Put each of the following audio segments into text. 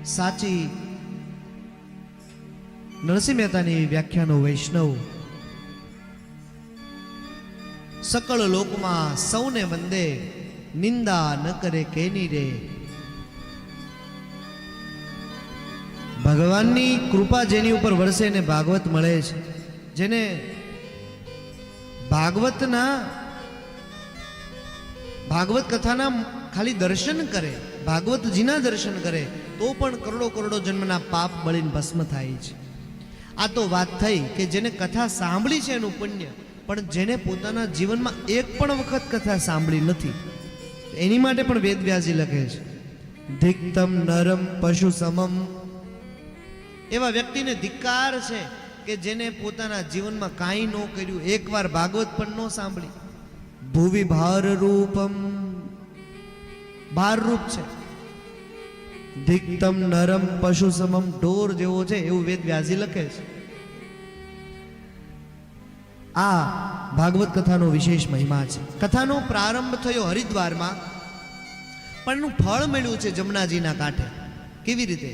સાચી નરસિંહ મહેતાની વ્યાખ્યાનો વૈષ્ણવ સકળ લોકમાં સૌને વંદે, નિંદા ન કરે કેની રે. ભગવાનની કૃપા જેની ઉપર વરસે ને ભાગવત મળે છે, જેને ભાગવત કથાના ખાલી દર્શન કરે, ભાગવતજીના દર્શન કરે તો પણ કરોડો કરોડો જન્મના પાપ બળીને ભસ્મ થાય છે. આ તો વાત થઈ કે જેને કથા સાંભળી છે એનું પુણ્ય, પણ જેને પોતાના જીવનમાં એક પણ વખત કથા સાંભળી નથી એની માટે પણ વેદવ્યાસજી લખે છે, ધિક્તમ નરમ પશુ સમમ. એવા વ્યક્તિને ધિક્કાર છે કે જેને પોતાના જીવનમાં કાંઈ ન કર્યું, એકવાર ભાગવત પણ ન સાંભળી. ભુવિ ભાર રૂપમ, ભાર રૂપ છે. ધિક્તમ નરમ પશુ સમમ, ઢોર જેવો છે એવું વેદવ્યાસજી લખે છે. આ ભાગવત કથાનો વિશેષ મહિમા છે. કથાનો પ્રારંભ થયો હરિદ્વારમાં, પણ એનું ફળ મળ્યું છે જમનાજીના કાંઠે. કેવી રીતે?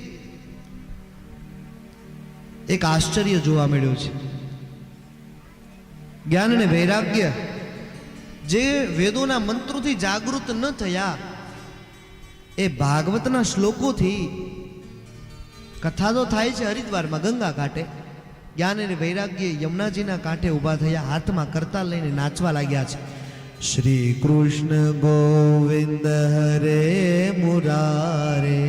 એક આશ્ચર્ય જોવા મળ્યું છે. જ્ઞાન અને વૈરાગ્ય જે વેદોના મંત્રોથી જાગૃત ન થયા એ ભાગવતના શ્લોકોથી કથા તો થાય છે હરિદ્વારમાં ગંગા કાંઠે. જ્ઞાન અને વૈરાગ્ય યમુનાજીના કાંઠે ઊભા થયા, હાથમાં કરતાલ લઈને નાચવા લાગ્યા છે. શ્રી કૃષ્ણ ગોવિંદ હરે મુરારે,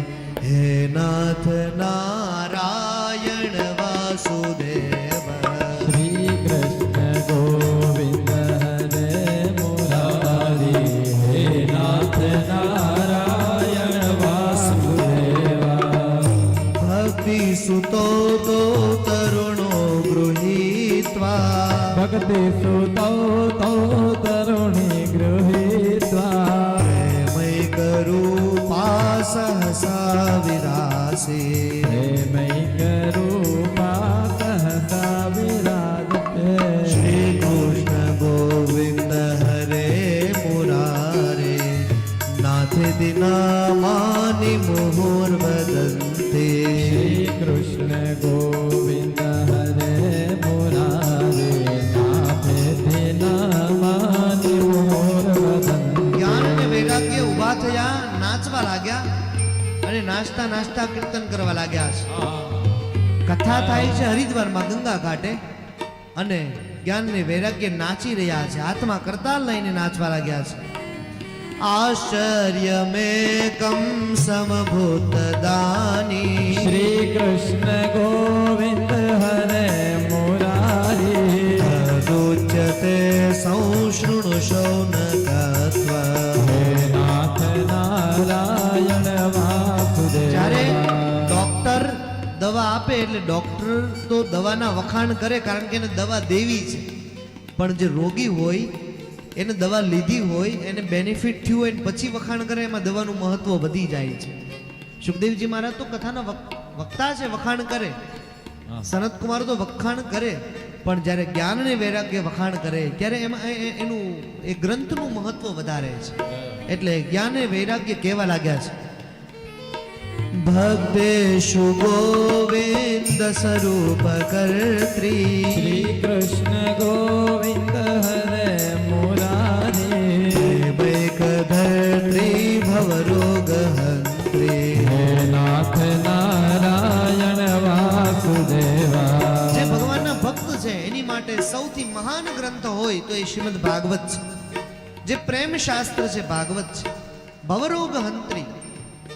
હે નાથ નારાયણ વાસુદેવ. શ્રી કૃષ્ણ ગોવિંદ હરે મુરારે, હે નાથ નારાયણ વાસુદેવા. ભક્તિ સુતો તો તરુણો ગૃહીત્વા, ભક્તિ સુતો તો તરુણી ગૃહીત્વા. પ્રેમૈક રૂપા સહસા વિરાસે, પ્રેમૈક રૂપા સહસા વિરાજતે. શ્રી કૃષ્ણ ગોવિંદ હરે મુરારે, નાથે દિનામાનિ મુહુર વદંતે. શ્રી કૃષ્ણ ગોવિંદ હરે મુરારે, નાથે દિનામાનિ મુહુર વદંતે. જ્ઞાન અને વૈરાગ્ય ઊભા થયા, નાચવા લાગ્યા અને નાચતા નાચતા કીર્તન કરવા લાગ્યા છે. કથા થાય છે હરિદ્વારમાં ગંગા ઘાટે અને જ્ઞાન અને વૈરાગ્ય નાચી રહ્યા છે, હાથમાં કરતાલ લઈને નાચવા લાગ્યા છે. આશ્ચર્યમેકં સમભૂત દાની, શ્રી કૃષ્ણ ગોવિંદ હરે મુરારી. તદુચ્યતે સંશૃણુ શૌનકત્વા. હે નાથ નારાયણ વાસુદેવ. જ્યારે ડોક્ટર દવા આપે એટલે ડોક્ટર તો દવાના વખાણ કરે, કારણ કે એને દવા દેવી છે. પણ જે રોગી હોય એને દવા લીધી હોય, એને બેનિફિટ થયું હોય પછી વખાણ કરે, એમાં દવાનું મહત્વ વધી જાય છે. સુખદેવજી મહારાજ તો કથાના વક્તા છે, વખાણ કરે. સનત કુમાર તો વખાણ કરે, પણ જ્યારે જ્ઞાન અને વૈરાગ્ય વખાણ કરે ત્યારે એમાં એનું એ ગ્રંથનું મહત્વ વધારે છે. એટલે જ્ઞાન અને વૈરાગ્ય કહેવા લાગ્યા છે, ભક્તેષુ ગોવિંદ સ્વરૂપ કર્ત્રી. શ્રી કૃષ્ણ ગોવિંદ હરે મુરારી. વૈક ધર્ત્રી ભવરોગ હંત્રી. હે નાથ નારાયણ વાસુદેવા. જે ભગવાનના ભક્ત છે એની માટે સૌથી મહાન ગ્રંથ હોય તો એ શ્રીમદ ભાગવત છે. જે પ્રેમ શાસ્ત્ર છે ભાગવત છે. ભવરોગ હંત્રી,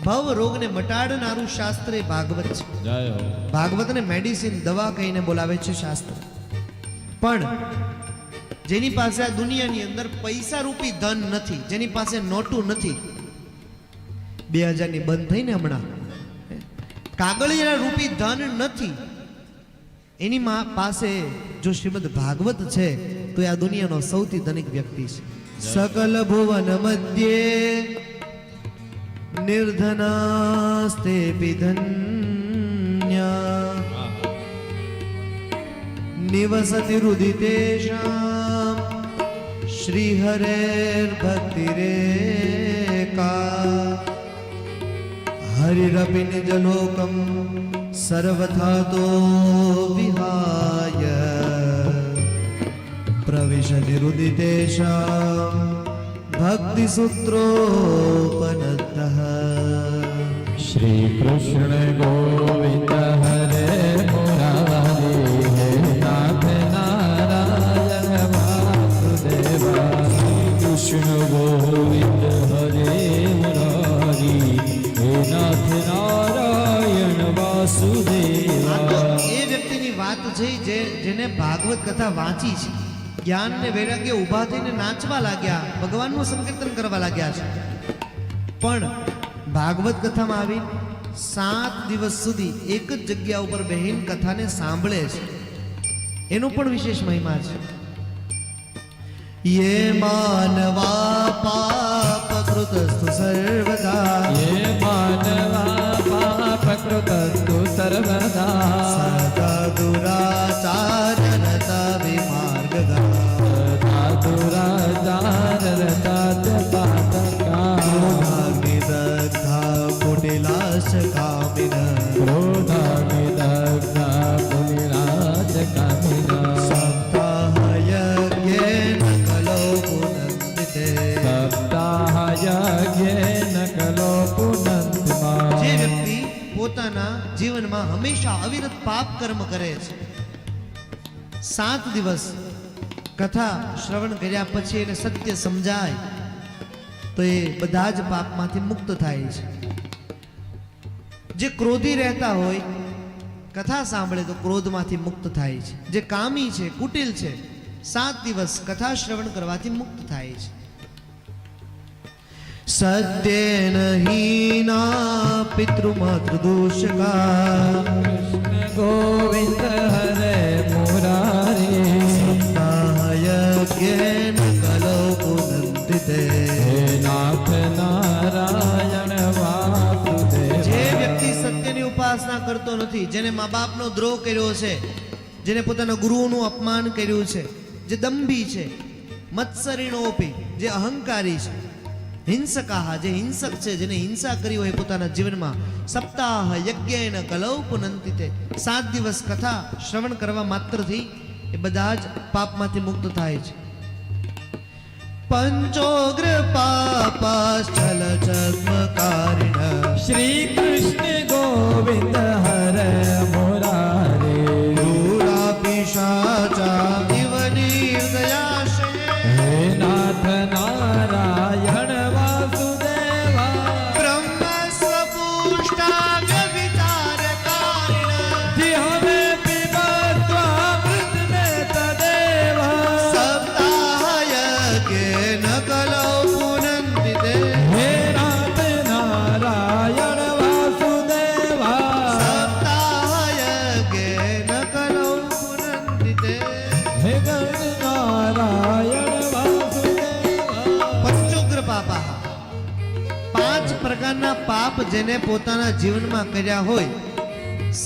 ભવ રોગને મટાડનારું શાસ્ત્ર એ ભાગવત છે. ભાગવતને મેડિસિન, દવા કહીને બોલાવે છે શાસ્ત્ર. પણ જેની પાસે આ દુનિયાની અંદર પૈસા રૂપી ધન નથી, જેની પાસે નોટું નથી, 2000ની બંધ થઈને હમણાં કાગળિયા રૂપી ધન નથી, એની પાસે જો શ્રીમદ ભાગવત છે તો એ આ દુનિયાનો સૌથી ધનિક વ્યક્તિ છે. સકલ ભુવન મધ્યે નિર્ધનાસ્તે ધન્યા, નિવસતિ રુદિતેષાં શ્રી હરેર ભક્તિરેકા. હરિરપિ નિજલોકમ સર્વથા તો વિહાય પ્રવિશતિ રુદિતેષાં ભક્તિ સૂત્રોપનતઃ. શ્રી કૃષ્ણ ગોવિંદ હરે મુરારી હે નાથ નારાયણ વાસુદેવા. કૃષ્ણ ગોવિંદ હરે મુરારી હે નાથ નારાયણ આ તો વાસુદેવા. એ વ્યક્તિની વાત છે જેને ભાગવત કથા વાંચી છે, જ્ઞાન ને વૈરાગ્ય ઊભા થઈને નાચવા લાગ્યા, ભગવાનનું સંકીર્તન કરવા લાગ્યા છે. પણ ભાગવત કથામાં આવી 7 દિવસ સુધી એક જ જગ્યા ઉપર બહેન કથાને સાંભળે છે, એનો પણ વિશેષ મહિમા છે. યે માનવા પાપ કૃતસ્તુ સર્વદા યે માનવા પાપ કૃતસ્તુ સર્વદા સદા દુરાચારનતા વિમાર્ગગા ક્રોધાગ્નિદગ્ધા કુટિલાશકામિન સપ્તાહયજ્ઞેન કલો પુનંદિતે. જે વ્યક્તિ પોતાના જીવનમાં હંમેશા અવિરત પાપ કર્મ કરે છે, 7 દિવસ કથા શ્રવણ કર્યા પછી એને સત્ય સમજાય તો એ બધા જ પાપમાંથી મુક્ત થાય છે. જે ક્રોધી રહેતા હોય કથા સાંભળે તો ક્રોધમાંથી મુક્ત થાય છે. જે કામી છે, કુટિલ છે, 7 દિવસ કથા શ્રવણ કરવાથી મુક્ત થાય છે. સત્યેન હીના પિતૃમાતૃદોષકા ગોવિંદ હરે મુરારી સપ્તાહયજ્ઞેન કલો પુનંદિતે. હે નાથ નારાયણ વાસુદેવ. જે વ્યક્તિ સત્યની ઉપાસના કરતો નથી, જેને મા બાપનો દ્રોહ કર્યો છે, જેને પોતાના ગુરુઓનું અપમાન કર્યું છે, જે દંભી છે, મત્સરીણોપી જે અહંકારી છે, હિંસકાહ જે હિંસક છે, જેને હિંસા કરી હોય પોતાના જીવનમાં, સપ્તાહ યજ્ઞેન કલૌ પુનંતિતે 7 દિવસ કથા શ્રવણ કરવા માત્રથી એ બધા જ પાપમાંથી મુક્ત થાય છે. પંચોગ્ર પાપાશ્ચલ ચર્મકારિણ શ્રી કૃષ્ણ ગોવિંદ હરે મુરારી દુરાપિશાચા ઇવ નિર્દયાશય હે નાથ નારાયણ વાસુદેવા. બ્રહ્મ સ્વપુષ્ટા વિચારકારિણ હમે પીબત્વા મૃતને તદેવા. સપ્તાહયજ્ઞેન કલૌ પુનંદિતે. હે નાથ નારાયણ વાસુદેવા. સપ્તાહયજ્ઞેન કલૌ પુનંદિતે. હે ગણ નારાયણ વાસુદેવા. પંચોગ્ર પાપા 5 પ્રકારના પાપ જેને પોતાના જીવનમાં કર્યા હોય,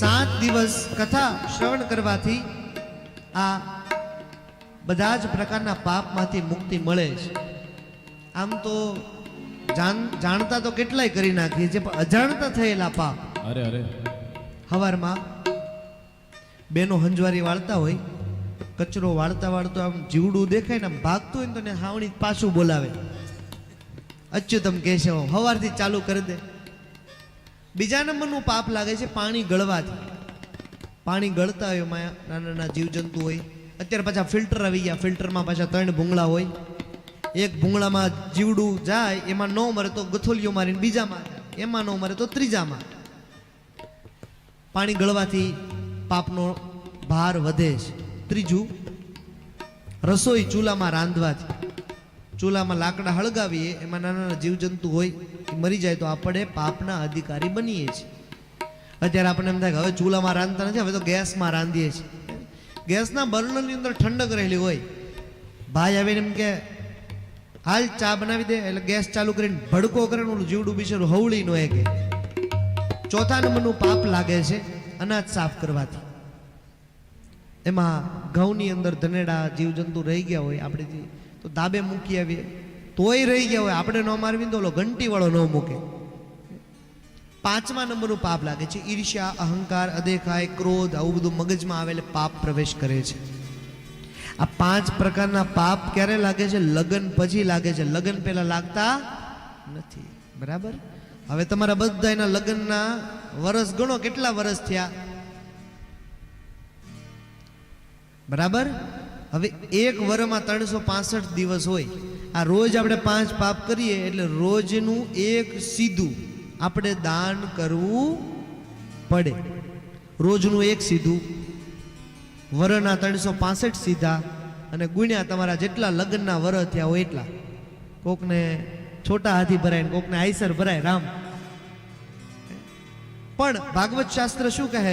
7 દિવસ કથા શ્રવણ કરવાથી આ બધા જ પ્રકારના પાપમાંથી મુક્તિ મળે છે. આમ તો જાણતા તો કેટલાય કરી નાખીએ છીએ, પણ અજાણતા થયેલા પાપ. અરે અરે હવારમાં બેનો હંજવારી વાળતા હોય, કચરો વાળતા વાળતો આમ જીવડું દેખાય ને આમ ભાગતું હોય ને તો એને હાવણી પાછું બોલાવે, અચ્યુતમ કેશવ, હવારથી ચાલુ કરી દે. બીજા નંબરનું પાપ લાગે છે પાણી ગળવાથી. પાણી ગળતા હોય એમાં નાના નાના જીવજંતુ હોય. અત્યારે પાછા ફિલ્ટર આવી ગયા, ફિલ્ટરમાં પાછા 3 ભૂંગળા હોય. એક ભૂંગળામાં જીવડું જાય, એમાં ન મરે તો ગથોલીઓ મારીને બીજામાં જાય, એમાં ન મરે તો ત્રીજામાં. પાણી ગળવાથી પાપનો ભાર વધે છે. ત્રીજું, રસોઈ ચૂલામાં રાંધવાથી. ચૂલામાં લાકડા હળગાવીએ, એમાં નાના નાના જીવજંતુ હોય, એ મરી જાય તો આપણે પાપના અધિકારી બનીએ છીએ. અત્યારે આપણને એમ થાય કે હવે ચૂલામાં રાંધતા નથી, હવે તો ગેસમાં રાંધીએ છીએ. ગેસના બર્નરની અંદર ઠંડક રહેલી હોય. ભાઈ આવીને એમ કે હાલ ચા બનાવી દે, એટલે ગેસ ચાલુ કરીને ભડકો કરે, ઓલું જીવડું બિચારું હવળી નો કે. ચોથા નંબરનું પાપ લાગે છે અનાજ સાફ કરવાથી. એમાં ઘઉંની અંદર ધનેડા જીવજંતુ રહી ગયા હોય, આપણે તો દાબે મૂકી આવીએ તોય રહી ગયા હોય, આપણે ન મારવી તો ઓલો ઘંટી વાળો ન મૂકે. પાંચમા નંબરનું પાપ લાગે છે ઈર્ષ્યા, અહંકાર, અદેખાય, ક્રોધ, આવું બધું મગજમાં આવે એટલે પાપ પ્રવેશ કરે છે. આ 5 પ્રકારના પાપ ક્યારે લાગે છે? લગ્ન પછી લાગે છે, લગ્ન પહેલા લાગતા નથી. બરાબર? હવે તમારા બધાના લગ્નના વર્ષ ગણો, કેટલા વર્ષ થયા? બરાબર? હવે એક વર્ષમાં 365 દિવસ હોય. આ રોજ આપણે 5 પાપ કરીએ એટલે રોજનું એક સીધું આપણે દાન કરવું પડે. રોજનું એક સીધું, વરના 365 સીધા, અને ગુણ્યા તમારા જેટલા લગ્નના વરસ થયા હોય એટલા. કોકને છોટા હાથી ભરાય ને કોકને આઈસર ભરાય, રામ. પણ ભાગવત શાસ્ત્ર શું કહે છે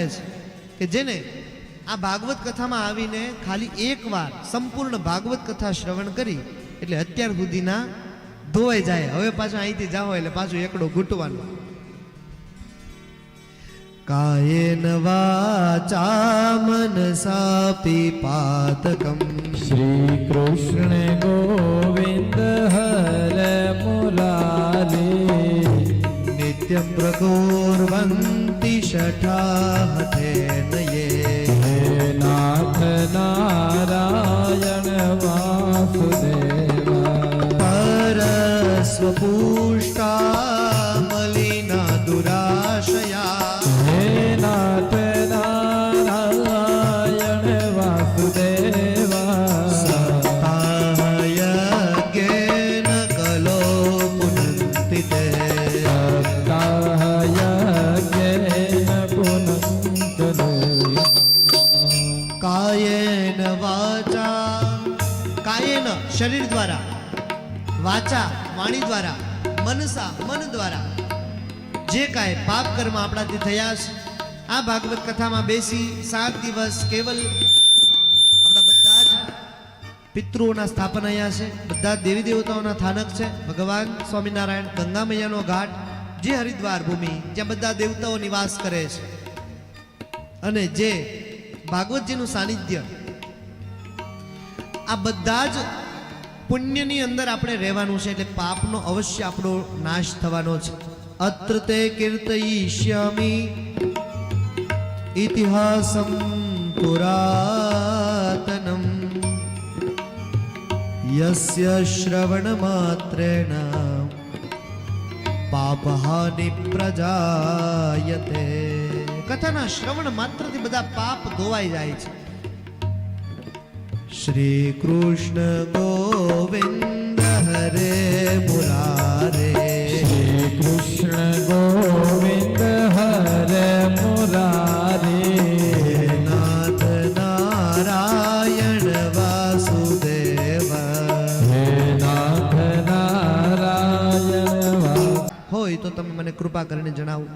કે જેને આ ભાગવત કથામાં આવીને ખાલી એકવાર સંપૂર્ણ ભાગવત કથા શ્રવણ કરી એટલે અત્યાર સુધીના ધોવાઈ જાય. હવે પાછું અહીંથી જાઓ એટલે પાછું એકડો ઘૂંટવાનો. કાયેન વાચા મનસાપી પાતકમ શ્રી કૃષ્ણ ગોવિંદ હર મુરારી નિત્યમ પ્રકુર્વન્તિ શઠાહતેન યે નાથ નારાયણ વાસુદેવા પરસ્વપુષ્ટા મલિના દુરાશયા હે નાથ નારાયણ વાસુદેવા સપ્તાહયજ્ઞેન કલો પુનંતિ તે કાયેન વાચા, કાયેન શરીર દ્વારા, વાચા વાણી દ્વારા, મનસા મન દ્વારા જે કાંઈ પાપ કર્મ આપણાથી થયા છે, આ ભાગવત કથામાં બેસી 7 દિવસ કેવલ આપણા બધા જ પિતૃઓના સ્થાપન અહીંયા છે, બધા દેવી દેવતાઓના સ્થાનક છે. ભગવાન સ્વામિનારાયણ, ગંગા મૈયાનો ઘાટ, જે હરિદ્વાર ભૂમિ જ્યાં બધા દેવતાઓ નિવાસ કરે છે, અને જે ભાગવતજીનું સાનિધ્ય, આ બધા જ પુણ્યની અંદર આપણે રહેવાનું છે. એટલે પાપનો અવશ્ય આપણો નાશ થવાનો છે. અત્ર તે કીર્તયિષ્યામિ ઇતિહાસમ પુરાતનમ યસ્ય શ્રવણ માત્રેણ પાપહાનિ પ્રજાયતે. કથાના શ્રવણ માત્રથી બધા પાપ ધોવાઈ જાય છે. શ્રી કૃષ્ણ ગોવિંદ હરે મુરારે શ્રી કૃષ્ણ ગોવિંદ હરે મુરારી નાથ નારાયણ વાસુદેવ. હે નાથ નારાયણ હોય તો તમે મને કૃપા કરીને જણાવો.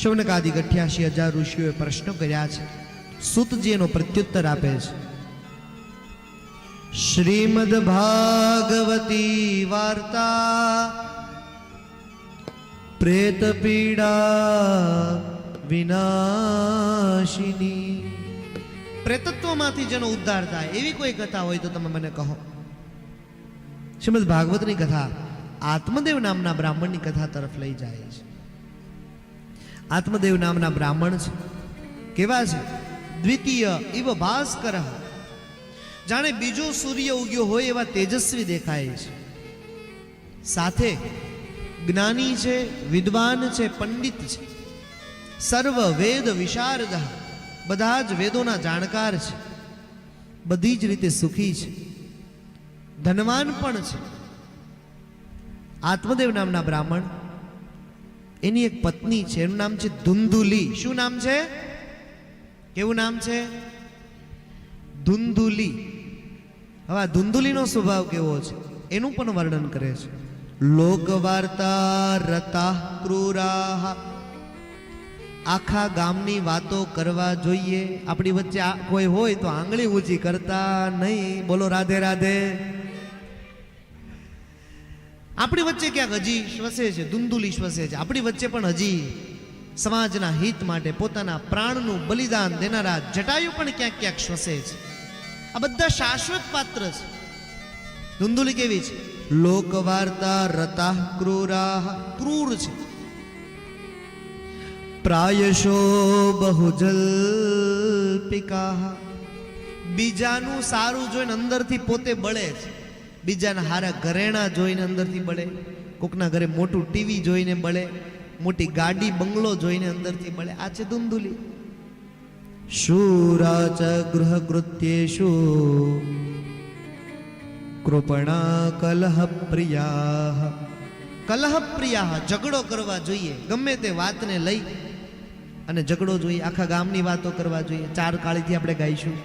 શૌનકાદિક 88,000 ઋષિઓએ પ્રશ્નો કર્યા છે. સૂતજી એનો પ્રત્યુત્તર આપે છે. શ્રીમદ ભાગવતી વાર્તા પ્રેત પીડા વિનાશિની. પ્રેતત્વમાંથી જેનો ઉદ્ધાર થાય એવી કોઈ કથા હોય તો તમે મને કહો. શ્રીમદ ભાગવતની કથા આત્મદેવ નામના બ્રાહ્મણની કથા તરફ લઈ જાય છે. આત્મદેવ નામના બ્રાહ્મણ છે. કેવા છે? દ્વિતીય ઇવ ભાસ્કર, જાણે બીજો સૂર્ય ઉગ્યો હોય એવા તેજસ્વી દેખાય છે. સાથે જ્ઞાની છે, વિદ્વાન છે, પંડિત છે. સર્વ વેદ વિશારદ, બધા જ વેદોના જાણકાર છે. બધી જ રીતે સુખી છે, ધનવાન પણ છે. આત્મદેવ નામના બ્રાહ્મણ, એની એક પત્ની છે, એનું નામ છે ધુંધુલી. શું નામ છે? કેવું નામ છે? ધુંધુલી. હવે આ ધુંધુલીનો સ્વભાવ કેવો છે એનું પણ વર્ણન કરે છે. લોકવાર્તા રતા ક્રૂરાહ, આખા ગામની વાતો કરવા જોઈએ. આપણી વચ્ચે કોઈ હોય તો આંગળી ઊંચી કરતા નહીં. બોલો રાધે રાધે. આપણી વચ્ચે ક્યાંક હજી શ્વસે છે, ધુંધુલી શ્વસે છે. આપણી વચ્ચે પણ હજી સમાજના હિત માટે પોતાના પ્રાણનું બલિદાન દેનારા જટાયુ પણ ક્યાંક ક્યાંક શ્વસે છે. આ બધા શાશ્વત પાત્ર છે. ધુંધુલી કેવી છે? લોકવાર્તા રતા ક્રૂરાહ, ક્રૂર છે. પ્રાયશો બહુજલ્પિકા, બીજાનું સારું જોઈને અંદરથી પોતે બળે છે. બીજાના હારા ઘરેણા જોઈને અંદરથી બળે, કોકના ઘરે મોટું ટીવી જોઈને બળે, મોટી ગાડી બંગલો જોઈને અંદરથી બળે. આ છે ધુંધુલી. શૂરા ચ ગૃહ કૃત્યેષુ કૃપણા કલહ પ્રિયા. કલહ પ્રિયા, ઝઘડો કરવા જોઈએ. ગમે તે વાતને લઈ અને ઝઘડો જોઈએ. આખા ગામની વાતો કરવા જોઈએ. ચાર કાળીથી આપણે ગાઈશું.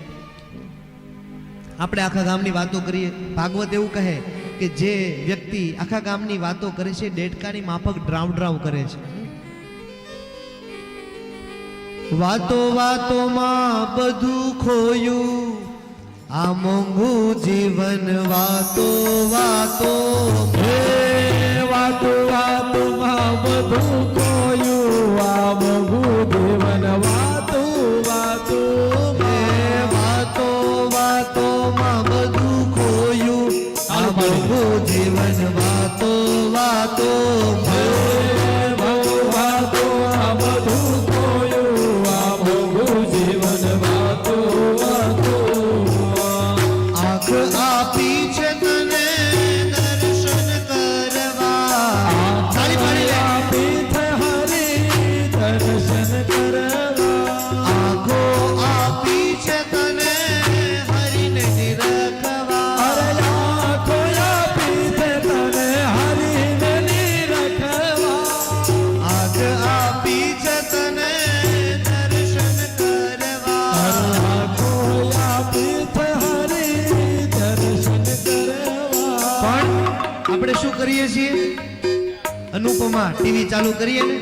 આપણે આખા ગામની વાતો કરીએ. ભાગવત એવું કહે કે જે વ્યક્તિ આખા ગામની વાતો કરે છે ડેડકાની માફક ડ્રાવ ડ્રાવ કરે છે. વાતો વાતોમાં બધું ખોયું, આ મોંઘું જીવન વાતો વાતો. હે વાતો વાતોમાં બધું ખોયું, આ મોંઘું જીવન વાતો વાતો. વાતો વાતોમાં બધું ખોયું, આ મોંઘું જીવન વાતો વાતો. વાતો આ બધું ખોયું, આ મોંઘું જીવન વાતો વાતો. આંખ આપી છે તને દર્શન કરવા. તાળી પાડી લે. પીઠ હરી દર્શન કરવા. આંખો આપી છે તને હરીને નિરખવા. અરે આંખો આપી છે તને હરીને નિરખવા. આંખ આપી છે તને દર્શન કરવા. આંખો આપી છે હરી દર્શન કરવા. પણ આપણે શું કરીએ છીએ? અનુપમા ટીવી ચાલુ કરીએ ને,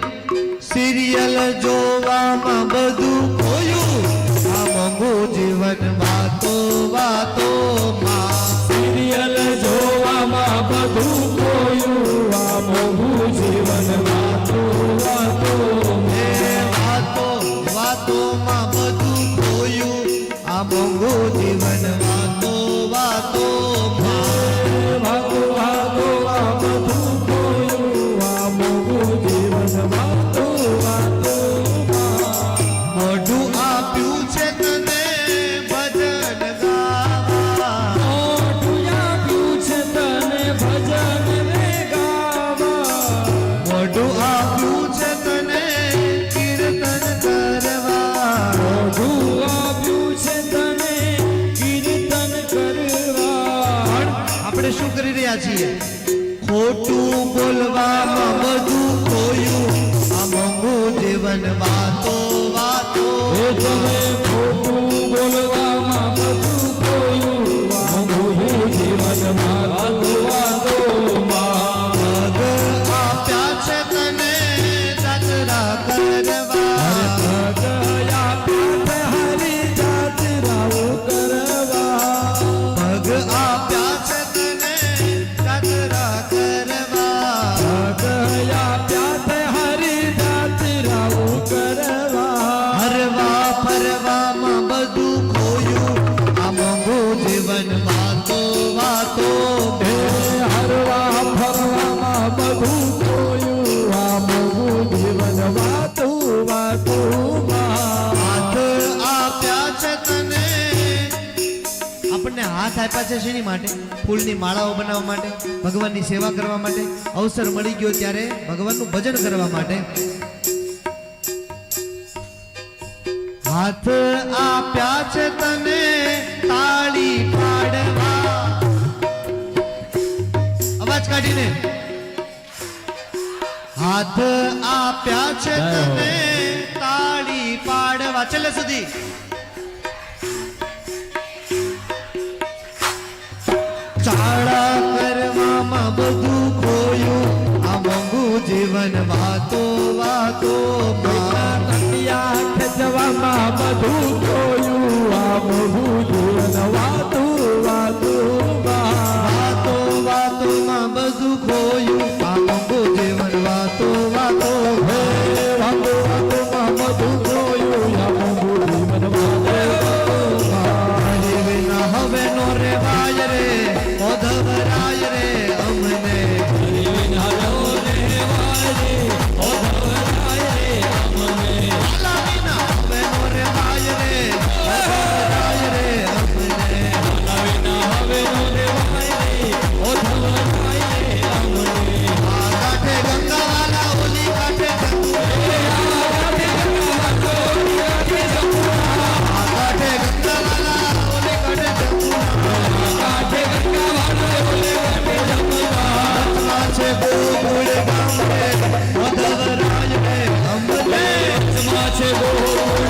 સિરિયલ જોવામાં બધું ખોયું, આ મોંઘું જીવન વાતો વાતોમાં. સિરિયલ જોવામાં બધું ખોયું, આ મોંઘું જીવન વાતો વાતો. એ વાતો વાતોમાં બધું ખોયું, આ મોંઘું જીવન વાતો વાતોમાં. વાતો વાતો આ બધું ખોયું, આ મોંઘું જીવન વાતો વાતો. મોઢું આપ્યું છે તને ભજન ગાવા. મોઢું આપ્યું છે તને ભજન રે ગાવા. મોઢું આપ્યું છે તને કીર્તન કરવા. મોઢું આપ્યું છે તને કીર્તન કરવા. પણ આપણે શું કરી રહ્યા છીએ? ખોટું બોલવામાં બધું ખોયું, આ મોંઘું જીવન વાતો વાતો. એ તમે ખોટું બોલવામાં બધું ખોયું, આ મોંઘું જીવન વાતો વાતોમાં. પગ આપ્યા છે તને જાત્રા કરવા. ગયા પાઠ હરી જાત્રાઓ કરવા. પગ આપ્યા છે તને જાત્રા કરવા. ગયા પાઠ હરી જાત્રાઓ કરવા. હરવા ફરવામાં બધું ખોયું, આ મોંઘું જીવન વાતો વાતો. હે હરવા ફરવામાં બધું ખોયું, આ મોંઘું જીવન વાતો વાતોમાં. હાથ આપ્યા છે તને. આપણને હાથ આપ્યા છે શેની માટે? ફૂલની માળાઓ બનાવવા માટે, ભગવાનની સેવા કરવા માટે. અવસર મળી ગયો ત્યારે ભગવાનનું ભજન કરવા માટે. હાથ આપ્યા છે તને તાળી પાડવા. અવાજ કાઢીને. હાથ આપ્યા છે તને તાળી પાડવા. છેલ્લે સુધી. ચાળા કરવામાં બધું ખોયું, આ મોંઘું જીવન વાતો વાતો. કટિયા ખેંચવામાં બધું ખોયું, આ મોંઘું જીવન વાતો વાતોમાં. વાતો વાતોમાં બધું ખોયું, આ મોંઘું જીવન વાતો વાતો. હે વાતો વાતોમાં બધું ખોયું, આ મોંઘું જીવન વાતો વાતોમાં. હરે વિના હવે નો રેવાય રે, ઓધવરાય રે અમને. હરિ વિના નો રહેવાય રે, ઓધવરાય રે અમને. છે ગોકુળ